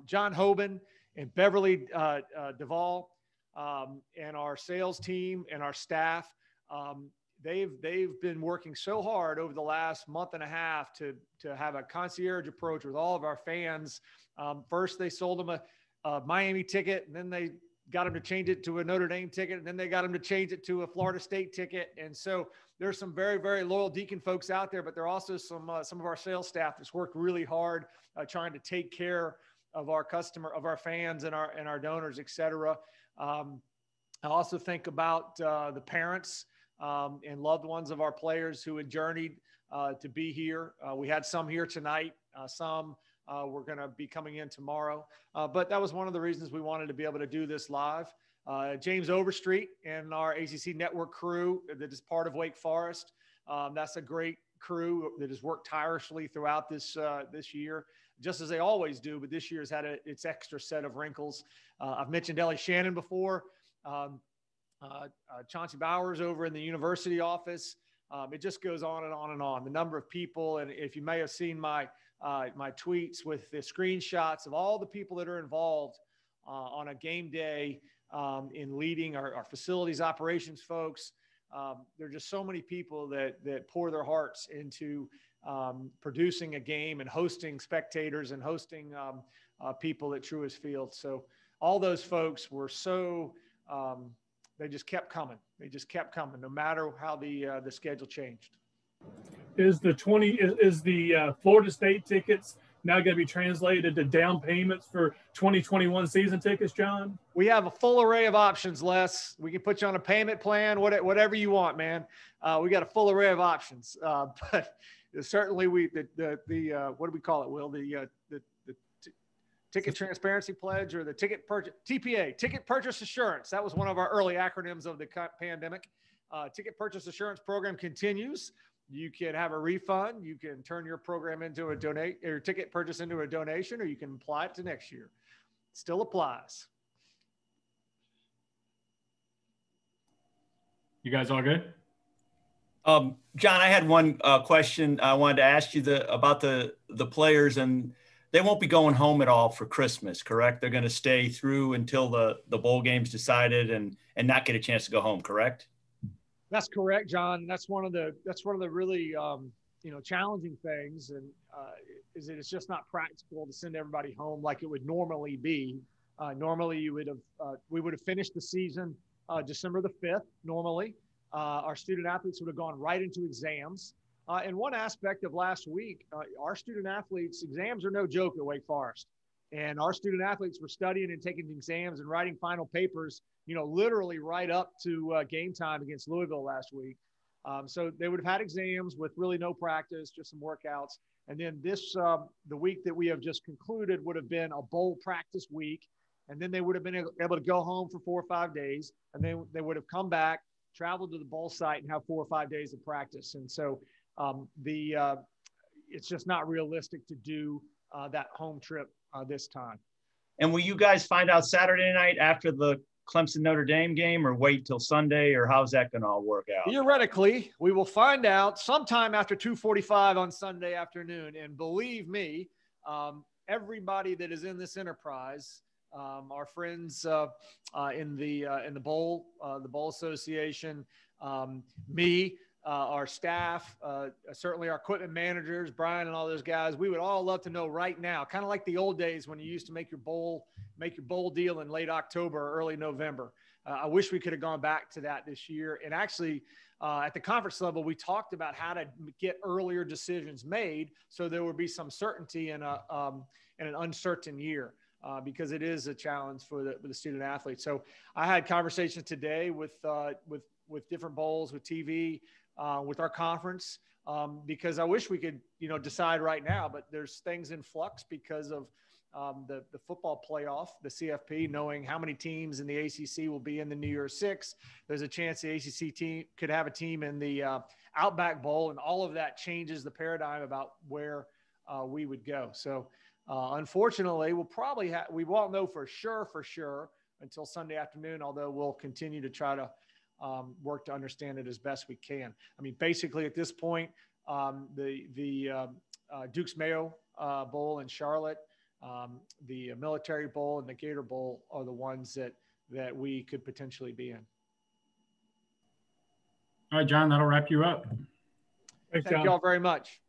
John Hoban and Beverly Duvall, and our sales team and our staff. They've been working so hard over the last month and a half to have a concierge approach with all of our fans. First, they sold them a Miami ticket, and then they got them to change it to a Notre Dame ticket, and then they got them to change it to a Florida State ticket. And so there's some very, very loyal Deacon folks out there, but there are also some of our sales staff that's worked really hard trying to take care of our fans and our donors, et cetera. I also think about the parents and loved ones of our players who had journeyed to be here. We had some here tonight. Some we're going to be coming in tomorrow. But that was one of the reasons we wanted to be able to do this live. James Overstreet and our ACC Network crew that is part of Wake Forest. That's a great crew that has worked tirelessly throughout this year, just as they always do. But this year has had its extra set of wrinkles. I've mentioned Ellie Shannon before. Chauncey Bowers over in the university office. It just goes on and on and on. The number of people, and if you may have seen my tweets with the screenshots of all the people that are involved on a game day in leading our facilities operations folks. There are just so many people that pour their hearts into producing a game and hosting spectators and hosting people at Truist Field. So all those folks were so they just kept coming. They just kept coming, no matter how the schedule changed. Is the Florida State tickets now going to be translated to down payments for 2021 season tickets, John? We have a full array of options, Les. We can put you on a payment plan, whatever you want, man. We got a full array of options, but certainly what do we call it, Will? The Ticket Transparency Pledge, or the Ticket Purchase, TPA, Ticket Purchase Assurance. That was one of our early acronyms of the pandemic. Ticket Purchase Assurance Program continues. You can have a refund. You can turn your program into your ticket purchase into a donation, or you can apply it to next year. It still applies. You guys all good? John, I had one question I wanted to ask you about the players, and they won't be going home at all for Christmas, correct? They're going to stay through until the bowl game's decided and not get a chance to go home, correct? That's correct, John. That's one of the really challenging things, and is that it's just not practical to send everybody home like it would normally be. Normally, we would have finished the season December the 5th. Normally, our student athletes would have gone right into exams. And one aspect of last week, our student athletes, exams are no joke at Wake Forest. And our student athletes were studying and taking exams and writing final papers, literally right up to game time against Louisville last week. So they would have had exams with really no practice, just some workouts. And then the week that we have just concluded would have been a bowl practice week. And then they would have been able to go home for 4 or 5 days. And then they would have come back, traveled to the bowl site, and have 4 or 5 days of practice. And so it's just not realistic to do that home trip this time. And will you guys find out Saturday night after the Clemson Notre Dame game, or wait till Sunday, or how's that going to all work out? Theoretically, we will find out sometime after 2:45 on Sunday afternoon. And believe me, everybody that is in this enterprise, our friends in the bowl association, me, our staff, certainly our equipment managers, Brian and all those guys, we would all love to know right now, kind of like the old days when you used to make your bowl deal in late October or early November. I wish we could have gone back to that this year. And actually, at the conference level, we talked about how to get earlier decisions made so there would be some certainty in an uncertain year. Because it is a challenge for the student athletes. So I had conversations today with different bowls, with TV, with our conference, because I wish we could, decide right now, but there's things in flux because of the football playoff, the CFP, knowing how many teams in the ACC will be in the New Year's Six. There's a chance the ACC team could have a team in the Outback Bowl, and all of that changes the paradigm about where we would go. So unfortunately, we won't know for sure until Sunday afternoon, although we'll continue to try to work to understand it as best we can. I mean, basically at this point, the Duke's Mayo Bowl in Charlotte, the Military Bowl and the Gator Bowl are the ones that we could potentially be in. All right, John, that'll wrap you up. Thanks, Thank John. you all very much.